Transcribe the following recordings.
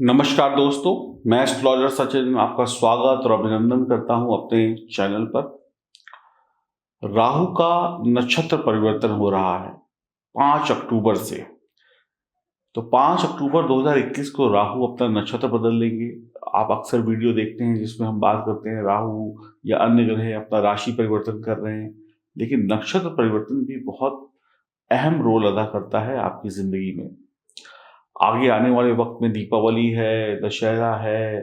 नमस्कार दोस्तों, मैं एस्ट्रोलॉजर सचिन में आपका स्वागत और अभिनंदन करता हूं अपने चैनल पर। राहु का नक्षत्र परिवर्तन हो रहा है 5 अक्टूबर से। तो 5 अक्टूबर 2021 को राहु अपना नक्षत्र बदल लेंगे। आप अक्सर वीडियो देखते हैं जिसमें हम बात करते हैं राहु या अन्य ग्रह अपना राशि परिवर्तन कर रहे हैं, लेकिन नक्षत्र परिवर्तन भी बहुत अहम रोल अदा करता है आपकी जिंदगी में। आगे आने वाले वक्त में दीपावली है, दशहरा है,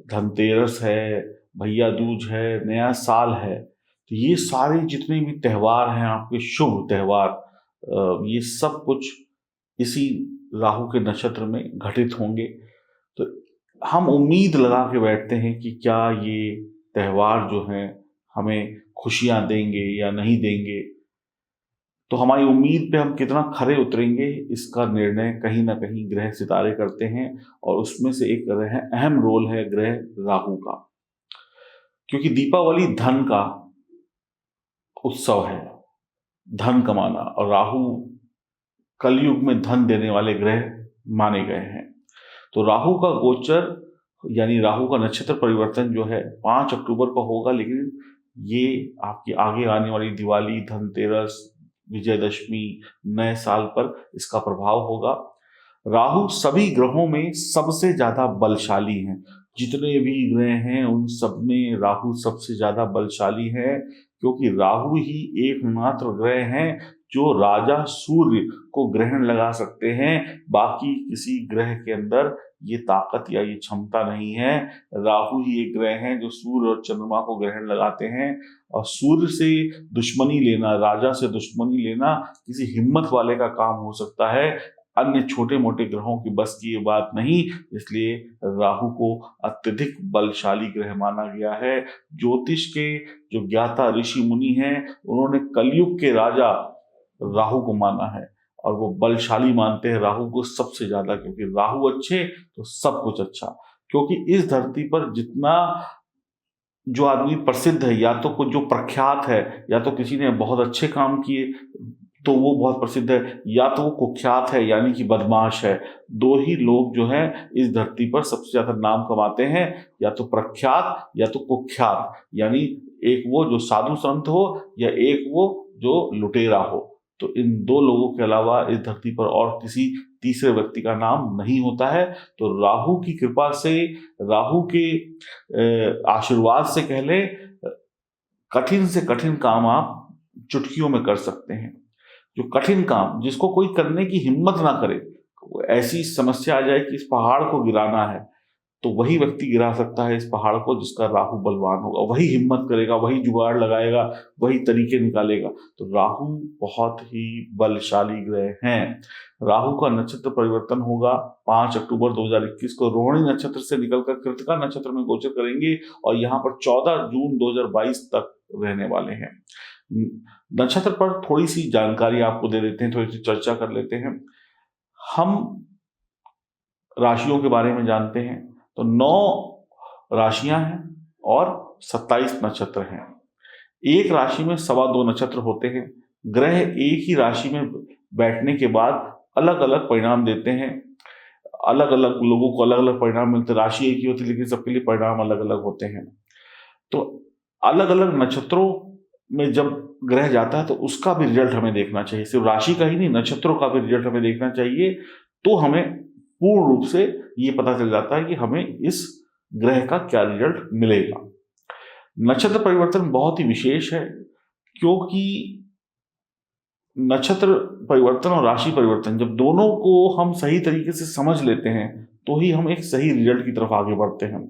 धनतेरस है, भैया दूज है, नया साल है। तो ये सारे जितने भी त्यौहार हैं आपके शुभ त्यौहार, ये सब कुछ इसी राहु के नक्षत्र में घटित होंगे। तो हम उम्मीद लगा के बैठते हैं कि क्या ये त्यौहार जो हैं हमें खुशियां देंगे या नहीं देंगे। तो हमारी उम्मीद पे हम कितना खरे उतरेंगे इसका निर्णय कहीं ना कहीं ग्रह सितारे करते हैं, और उसमें से एक ग्रह अहम रोल है ग्रह राहु का। क्योंकि दीपावली धन का उत्सव है, धन कमाना, और राहु कलयुग में धन देने वाले ग्रह माने गए हैं। तो राहु का गोचर यानी राहु का नक्षत्र परिवर्तन जो है 5 अक्टूबर को होगा, लेकिन ये आपकी आगे आने वाली दिवाली, धनतेरस, विजयदशमी, नए साल पर इसका प्रभाव होगा। राहु सभी ग्रहों में सबसे ज्यादा बलशाली हैं। जितने भी ग्रह हैं उन सब में राहु सबसे ज्यादा बलशाली है, क्योंकि राहु ही एकमात्र ग्रह हैं जो राजा सूर्य को ग्रहण लगा सकते हैं। बाकी किसी ग्रह के अंदर ये ताकत या ये क्षमता नहीं है। राहु ही एक ग्रह हैं जो सूर्य और चंद्रमा को ग्रहण लगाते हैं, और सूर्य से दुश्मनी लेना, राजा से दुश्मनी लेना किसी हिम्मत वाले का काम हो सकता है, अन्य छोटे मोटे ग्रहों की बस की ये बात नहीं। इसलिए राहु को अत्यधिक बलशाली ग्रह माना गया है। ज्योतिष के जो ज्ञाता ऋषि मुनि हैं उन्होंने कलयुग के राजा राहु को माना है, और वो बलशाली मानते हैं राहु को सबसे ज्यादा, क्योंकि राहु अच्छे तो सब कुछ अच्छा। क्योंकि इस धरती पर जितना जो आदमी प्रसिद्ध है, या तो कुछ जो प्रख्यात है, या तो किसी ने बहुत अच्छे काम किए तो वो बहुत प्रसिद्ध है, या तो वो कुख्यात है यानी कि बदमाश है। दो ही लोग जो है इस धरती पर सबसे ज्यादा नाम कमाते हैं, या तो प्रख्यात या तो कुख्यात, यानी एक वो जो साधु संत हो या एक वो जो लुटेरा हो। तो इन दो लोगों के अलावा इस धरती पर और किसी तीसरे व्यक्ति का नाम नहीं होता है। तो राहु की कृपा से, राहु के आशीर्वाद से कह ले, कठिन से कठिन काम आप चुटकियों में कर सकते हैं। जो कठिन काम जिसको कोई करने की हिम्मत ना करे, ऐसी समस्या आ जाए कि इस पहाड़ को गिराना है, तो वही व्यक्ति गिरा सकता है इस पहाड़ को जिसका राहु बलवान होगा। वही हिम्मत करेगा, वही जुगाड़ लगाएगा, वही तरीके निकालेगा। तो राहु बहुत ही बलशाली ग्रह हैं। राहु का नक्षत्र परिवर्तन होगा 5 अक्टूबर 2021 को। रोहिणी नक्षत्र से निकलकर कृतिका नक्षत्र में गोचर करेंगे, और यहाँ पर 14 जून 2022 तक रहने वाले हैं। नक्षत्र पर थोड़ी सी जानकारी आपको दे देते हैं, थोड़ी सी चर्चा कर लेते हैं। हम राशियों के बारे में जानते हैं तो 9 राशियां हैं और 27 नक्षत्र हैं। एक राशि में 2.25 नक्षत्र होते हैं। ग्रह एक ही राशि में बैठने के बाद अलग अलग परिणाम देते हैं। अलग अलग लोगों को अलग अलग परिणाम मिलते हैं। राशि एक ही होती है लेकिन सबके लिए परिणाम अलग अलग होते हैं। तो अलग अलग नक्षत्रों में जब ग्रह जाता है तो उसका भी रिजल्ट हमें देखना चाहिए। सिर्फ राशि का ही नहीं, नक्षत्रों का भी रिजल्ट हमें देखना चाहिए। तो हमें पूर्ण रूप से ये पता चल जाता है कि हमें इस ग्रह का क्या रिजल्ट मिलेगा। नक्षत्र परिवर्तन बहुत ही विशेष है, क्योंकि नक्षत्र परिवर्तन और राशि परिवर्तन जब दोनों को हम सही तरीके से समझ लेते हैं तो ही हम एक सही रिजल्ट की तरफ आगे बढ़ते हैं।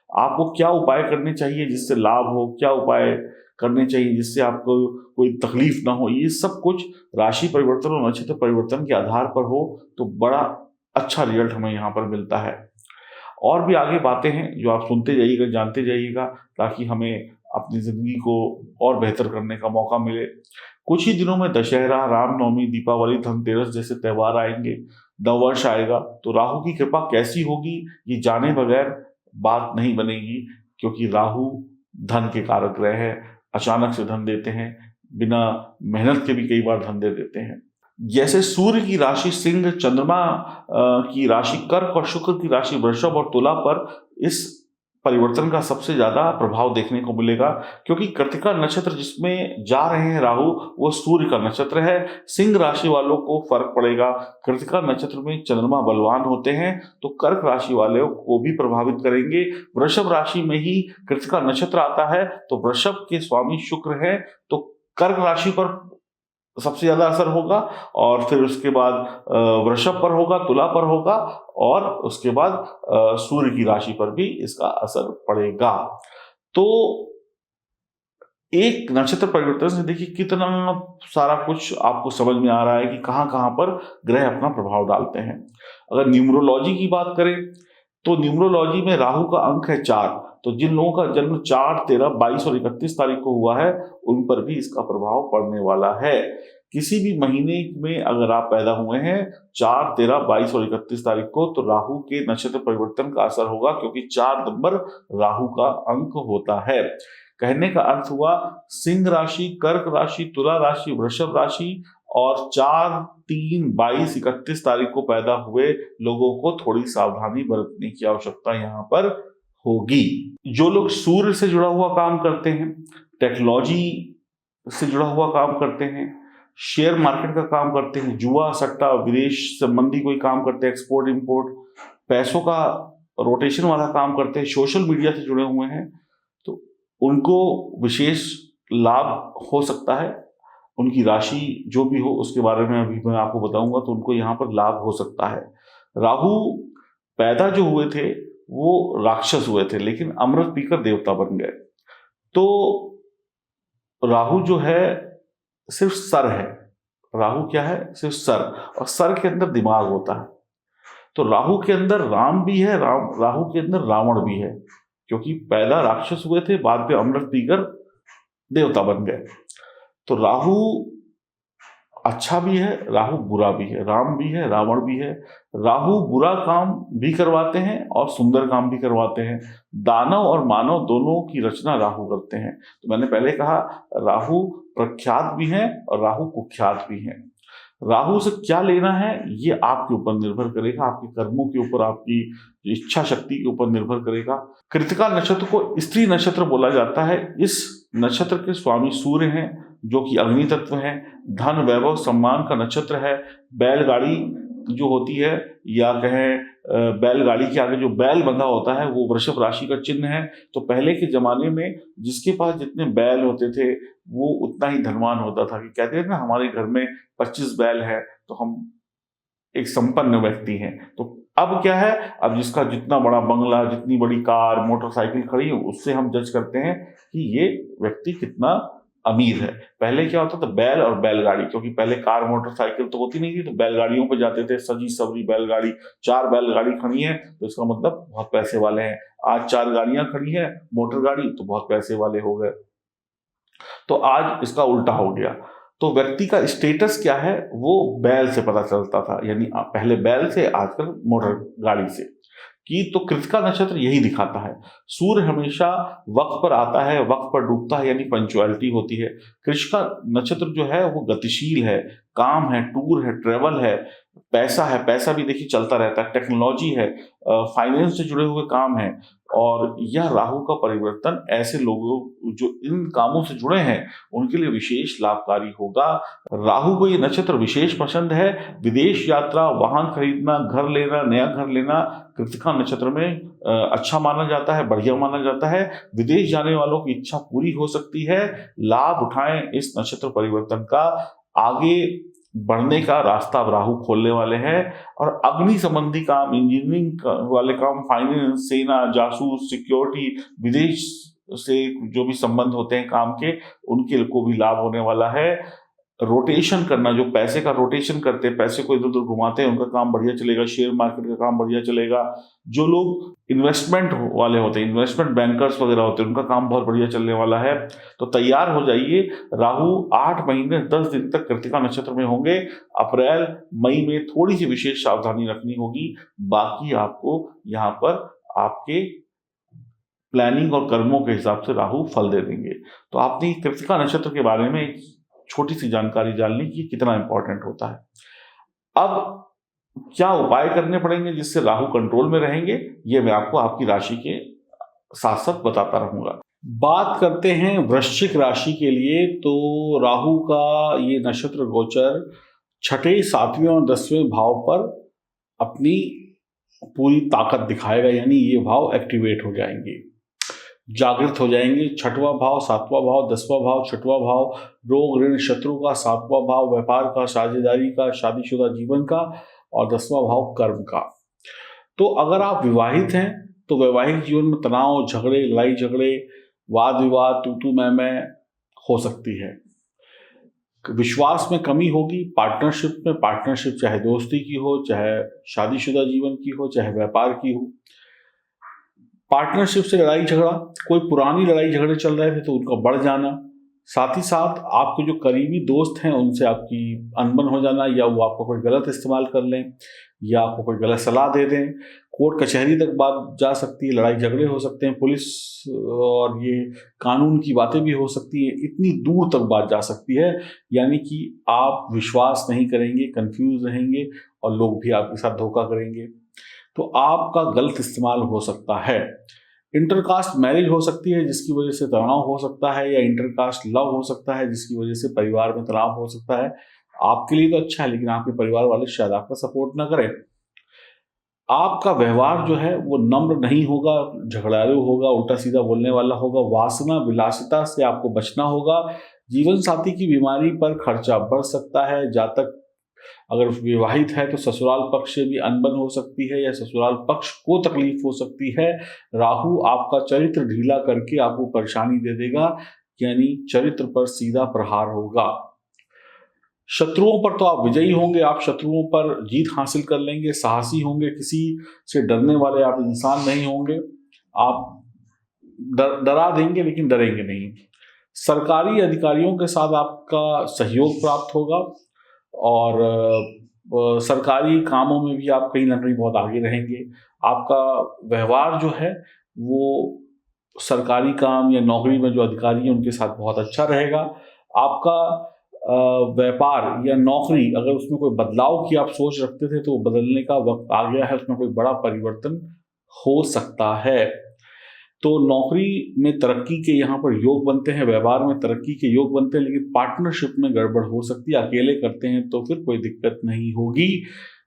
आपको क्या उपाय करने चाहिए जिससे लाभ हो, क्या उपाय करने चाहिए जिससे आपको कोई तकलीफ ना हो, ये सब कुछ राशि परिवर्तन और नक्षत्र परिवर्तन के आधार पर हो तो बड़ा अच्छा रिजल्ट हमें यहाँ पर मिलता है। और भी आगे बातें हैं जो आप सुनते जाइएगा, जानते जाइएगा, ताकि हमें अपनी जिंदगी को और बेहतर करने का मौका मिले। कुछ ही दिनों में दशहरा, रामनवमी, दीपावली, धनतेरस जैसे त्यौहार आएंगे, नववर्ष आएगा। तो राहु की कृपा कैसी होगी ये जाने बगैर बात नहीं बनेगी, क्योंकि राहु धन के कारक ग्रह है। अचानक से धन देते हैं, बिना मेहनत के भी कई बार धन दे देते हैं। जैसे सूर्य की राशि सिंह, चंद्रमा की राशि कर्क और शुक्र की राशि वृषभ और तुला पर इस परिवर्तन का सबसे ज्यादा प्रभाव देखने को मिलेगा, क्योंकि कृत्तिका नक्षत्र जिसमें जा रहे हैं राहु वो सूर्य का नक्षत्र है। सिंह राशि वालों को फर्क पड़ेगा। कृत्तिका नक्षत्र में चंद्रमा बलवान होते हैं तो कर्क राशि वालों को भी प्रभावित करेंगे। वृषभ राशि में ही कृत्तिका नक्षत्र आता है तो वृषभ के स्वामी शुक्र है, तो कर्क राशि पर सबसे ज्यादा असर होगा, और फिर उसके बाद वृषभ पर होगा, तुला पर होगा, और उसके बाद सूर्य की राशि पर भी इसका असर पड़ेगा। तो एक नक्षत्र परिवर्तन से देखिए कितना सारा कुछ आपको समझ में आ रहा है कि कहां कहां पर ग्रह अपना प्रभाव डालते हैं। अगर न्यूमरोलॉजी की बात करें तो न्यूमरोलॉजी में राहु का अंक है 4, तो जिन लोगों का जन्म 4, 13, 22 और 31 तारीख को हुआ है उन पर भी इसका प्रभाव पड़ने वाला है। किसी भी महीने में अगर आप पैदा हुए हैं 4, 13, 22 और 31 तारीख को, तो राहु के नक्षत्र परिवर्तन का असर होगा, क्योंकि 4 नंबर राहु का अंक होता है। कहने का अर्थ हुआ सिंह राशि, कर्क राशि, तुला राशि, वृषभ राशि और 4, 3, 22, 31 तारीख को पैदा हुए लोगों को थोड़ी सावधानी बरतने की आवश्यकता यहाँ पर होगी। जो लोग सूर्य से जुड़ा हुआ काम करते हैं, टेक्नोलॉजी से जुड़ा हुआ काम करते हैं, शेयर मार्केट का काम करते हैं, जुआ सट्टा विदेश संबंधी कोई काम करते हैं, एक्सपोर्ट इंपोर्ट, पैसों का रोटेशन वाला काम करते हैं, सोशल मीडिया से जुड़े हुए हैं, तो उनको विशेष लाभ हो सकता है। उनकी राशि जो भी हो उसके बारे में अभी मैं आपको बताऊंगा, तो उनको यहाँ पर लाभ हो सकता है। राहु पैदा जो हुए थे वो राक्षस हुए थे, लेकिन अमृत पीकर देवता बन गए। तो राहु जो है सिर्फ सर है। राहु क्या है? सिर्फ सर, और सर के अंदर दिमाग होता है। तो राहु के अंदर राम भी है, राहु के अंदर रावण भी है, क्योंकि पैदा राक्षस हुए थे, बाद में अमृत पीकर देवता बन गए। तो राहु अच्छा भी है, राहु बुरा भी है, राम भी है, रावण भी है। राहु बुरा काम भी करवाते हैं और सुंदर काम भी करवाते हैं। दानव और मानव दोनों की रचना राहु करते हैं। तो मैंने पहले कहा राहु प्रख्यात भी हैं और राहु कुख्यात भी हैं। राहु से क्या लेना है ये आपके ऊपर निर्भर करेगा, आपके कर्मों के ऊपर, आपकी इच्छा शक्ति के ऊपर निर्भर करेगा। कृत्तिका नक्षत्र को स्त्री नक्षत्र बोला जाता है। इस नक्षत्र के स्वामी सूर्य हैं जो कि अग्नि तत्व है। धन वैभव सम्मान का नक्षत्र है। बैलगाड़ी जो होती है, या कहें बैलगाड़ी के आगे जो बैल बंधा होता है वो वृषभ राशि का चिन्ह है। तो पहले के जमाने में जिसके पास जितने बैल होते थे वो उतना ही धनवान होता था। कि कहते हैं ना हमारे घर में 25 बैल है तो हम एक संपन्न व्यक्ति हैं। तो अब क्या है, अब जिसका जितना बड़ा बंगला, जितनी बड़ी कार, मोटरसाइकिल खड़ी है, उससे हम जज करते हैं कि ये व्यक्ति कितना अमीर है। पहले क्या होता था, बैल और बैलगाड़ी, क्योंकि पहले कार मोटरसाइकिल तो होती नहीं थी, तो बैलगाड़ियों पे जाते थे। सजी सवरी बैलगाड़ी, 4 बैलगाड़ी खड़ी है तो इसका मतलब बहुत पैसे वाले हैं। आज 4 गाड़ियां खड़ी है मोटर गाड़ी तो बहुत पैसे वाले हो गए। तो आज इसका उल्टा हो गया। तो व्यक्ति का स्टेटस क्या है वो बैल से पता चलता था, यानी पहले बैल से, आजकल मोटर गाड़ी से। कि तो कृत्तिका नक्षत्र यही दिखाता है। सूर्य हमेशा वक्त पर आता है, वक्त पर डूबता है, यानी पंचुअलिटी होती है। कृत्तिका नक्षत्र जो है वो गतिशील है, काम है, टूर है, ट्रेवल है, पैसा है, पैसा भी देखिए चलता रहता है, टेक्नोलॉजी है, फाइनेंस से जुड़े हुए काम है। और यह राहु का परिवर्तन ऐसे लोगों जो इन कामों से जुड़े हैं उनके लिए विशेष लाभकारी होगा। राहु को ये नक्षत्र विशेष पसंद है। विदेश यात्रा, वाहन खरीदना, घर लेना, नया घर लेना कृत्तिका नक्षत्र में अच्छा माना जाता है, बढ़िया माना जाता है। विदेश जाने वालों की इच्छा पूरी हो सकती है। लाभ उठाएं इस नक्षत्र परिवर्तन का। आगे बढ़ने का रास्ता अब राहु खोलने वाले हैं। और अग्नि संबंधी काम, इंजीनियरिंग वाले काम, फाइनेंस, सेना, जासूस, सिक्योरिटी, विदेश से जो भी संबंध होते हैं काम के, उनके को भी लाभ होने वाला है। रोटेशन करना, जो पैसे का रोटेशन करते हैं, पैसे को इधर उधर घुमाते हैं, उनका काम बढ़िया चलेगा। शेयर मार्केट का काम बढ़िया चलेगा। जो लोग इन्वेस्टमेंट वाले होते हैं, इन्वेस्टमेंट बैंकर्स वगैरह होते हैं, उनका काम बहुत बढ़िया चलने वाला है। तो तैयार हो जाइए। राहु 8 महीने 10 दिन तक कृत्तिका नक्षत्र में होंगे। अप्रैल मई में थोड़ी सी विशेष सावधानी रखनी होगी, बाकी आपको यहाँ पर आपके प्लानिंग और कर्मों के हिसाब से राहु फल दे देंगे। तो आपने कृत्तिका नक्षत्र के बारे में छोटी सी जानकारी जान ली कि कितना इंपॉर्टेंट होता है। अब क्या उपाय करने पड़ेंगे जिससे राहु कंट्रोल में रहेंगे, ये मैं आपको आपकी राशि के साथ साथ बताता रहूंगा। बात करते हैं वृश्चिक राशि के लिए, तो राहु का ये नक्षत्र गोचर छठे, सातवें और 10वें भाव पर अपनी पूरी ताकत दिखाएगा, यानी ये भाव एक्टिवेट हो जाएंगे, जागृत हो जाएंगे। छठवां भाव, सातवां भाव, 10वां भाव, छठवां भाव रोग ऋण शत्रु का, 7वां भाव व्यापार का, साझेदारी का, शादीशुदा जीवन का, और 10वां भाव कर्म का। तो अगर आप विवाहित हैं तो वैवाहिक जीवन में तनाव, झगड़े, लड़ाई झगड़े, वाद विवाद, तू मैं हो सकती है। विश्वास में कमी होगी। पार्टनरशिप चाहे दोस्ती की हो, चाहे शादीशुदा जीवन की हो, चाहे व्यापार की हो, पार्टनरशिप से लड़ाई झगड़ा, कोई पुरानी लड़ाई झगड़े चल रहे थे तो उनका बढ़ जाना, साथ ही साथ आपके जो करीबी दोस्त हैं उनसे आपकी अनबन हो जाना, या वो आपको कोई गलत इस्तेमाल कर लें, या आपको कोई गलत सलाह दे दें। कोर्ट कचहरी तक बात जा सकती है, लड़ाई झगड़े हो सकते हैं, पुलिस और ये कानून की बातें भी हो सकती हैं, इतनी दूर तक बात जा सकती है। यानी कि आप विश्वास नहीं करेंगे, कंफ्यूज रहेंगे और लोग भी आपके साथ धोखा करेंगे, तो आपका गलत इस्तेमाल हो सकता है। इंटरकास्ट मैरिज हो सकती है जिसकी वजह से तनाव हो सकता है, या इंटरकास्ट लव हो सकता है जिसकी वजह से परिवार में तनाव हो सकता है। आपके लिए तो अच्छा है, लेकिन आपके परिवार वाले शायद आपका सपोर्ट ना करें। आपका व्यवहार जो है वो नम्र नहीं होगा, झगड़ालू होगा, उल्टा सीधा बोलने वाला होगा। वासना विलासिता से आपको बचना होगा। जीवन साथी की बीमारी पर खर्चा बढ़ सकता है। जातक अगर विवाहित है तो ससुराल पक्ष से भी अनबन हो सकती है, या ससुराल पक्ष को तकलीफ हो सकती है। राहु आपका चरित्र ढीला करके आपको परेशानी दे देगा, यानी चरित्र पर सीधा प्रहार होगा। शत्रुओं पर तो आप विजयी होंगे, आप शत्रुओं पर जीत हासिल कर लेंगे, साहसी होंगे, किसी से डरने वाले आप इंसान नहीं होंगे। आप डरा देंगे लेकिन डरेंगे नहीं। सरकारी अधिकारियों के साथ आपका सहयोग प्राप्त होगा, और सरकारी कामों में भी आप कहीं ना कहीं बहुत आगे रहेंगे। आपका व्यवहार जो है वो सरकारी काम या नौकरी में जो अधिकारी हैं उनके साथ बहुत अच्छा रहेगा। आपका व्यापार या नौकरी, अगर उसमें कोई बदलाव की आप सोच रखते थे तो बदलने का वक्त आ गया है, उसमें कोई बड़ा परिवर्तन हो सकता है। तो नौकरी में तरक्की के यहाँ पर योग बनते हैं, व्यवहार में तरक्की के योग बनते हैं, लेकिन पार्टनरशिप में गड़बड़ हो सकती है। अकेले करते हैं तो फिर कोई दिक्कत नहीं होगी।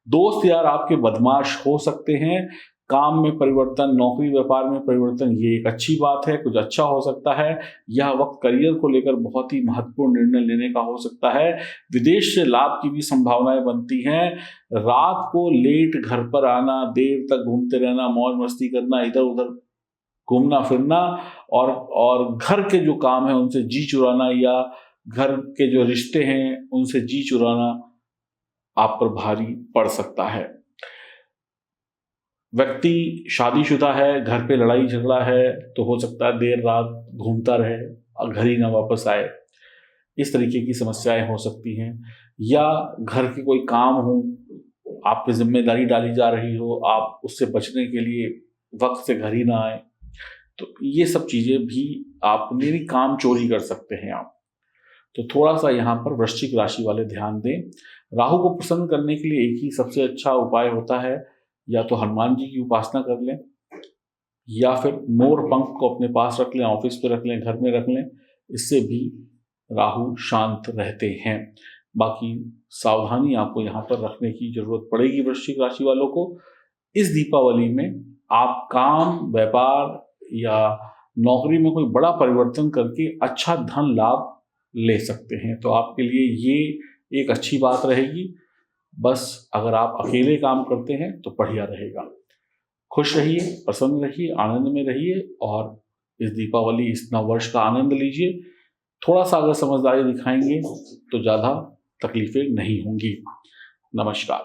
दोस्त यार आपके बदमाश हो सकते हैं। काम में परिवर्तन, नौकरी व्यापार में परिवर्तन, ये एक अच्छी बात है, कुछ अच्छा हो सकता है। यह वक्त करियर को लेकर बहुत ही महत्वपूर्ण निर्णय लेने का हो सकता है। विदेश से लाभ की भी संभावनाएं बनती हैं। रात को लेट घर पर आना, देर तक घूमते रहना, मौज मस्ती करना, इधर उधर घूमना फिरना, और घर के जो काम है उनसे जी चुराना, या घर के जो रिश्ते हैं उनसे जी चुराना आप पर भारी पड़ सकता है। व्यक्ति शादीशुदा है, घर पे लड़ाई झगड़ा है, तो हो सकता है देर रात घूमता रहे और घर ही ना वापस आए। इस तरीके की समस्याएं हो सकती हैं। या घर के कोई काम हो, आप पे जिम्मेदारी डाली जा रही हो, आप उससे बचने के लिए वक्त से घर ही ना आए, तो ये सब चीजें भी आप मेरी काम चोरी कर सकते हैं आप। तो थोड़ा सा यहाँ पर वृश्चिक राशि वाले ध्यान दें। राहु को प्रसन्न करने के लिए एक ही सबसे अच्छा उपाय होता है, या तो हनुमान जी की उपासना कर लें, या फिर मोर पंख को अपने पास रख लें, ऑफिस पे रख लें, घर में रख लें। इससे भी राहु शांत रहते हैं। बाकी सावधानी आपको यहाँ पर रखने की जरूरत पड़ेगी वृश्चिक राशि वालों को। इस दीपावली में आप काम, व्यापार या नौकरी में कोई बड़ा परिवर्तन करके अच्छा धन लाभ ले सकते हैं, तो आपके लिए ये एक अच्छी बात रहेगी। बस अगर आप अकेले काम करते हैं तो बढ़िया रहेगा। खुश रहिए, प्रसन्न रहिए, आनंद में रहिए, और इस दीपावली, इस नव वर्ष का आनंद लीजिए। थोड़ा सा अगर समझदारी दिखाएंगे तो ज़्यादा तकलीफें नहीं होंगी। नमस्कार।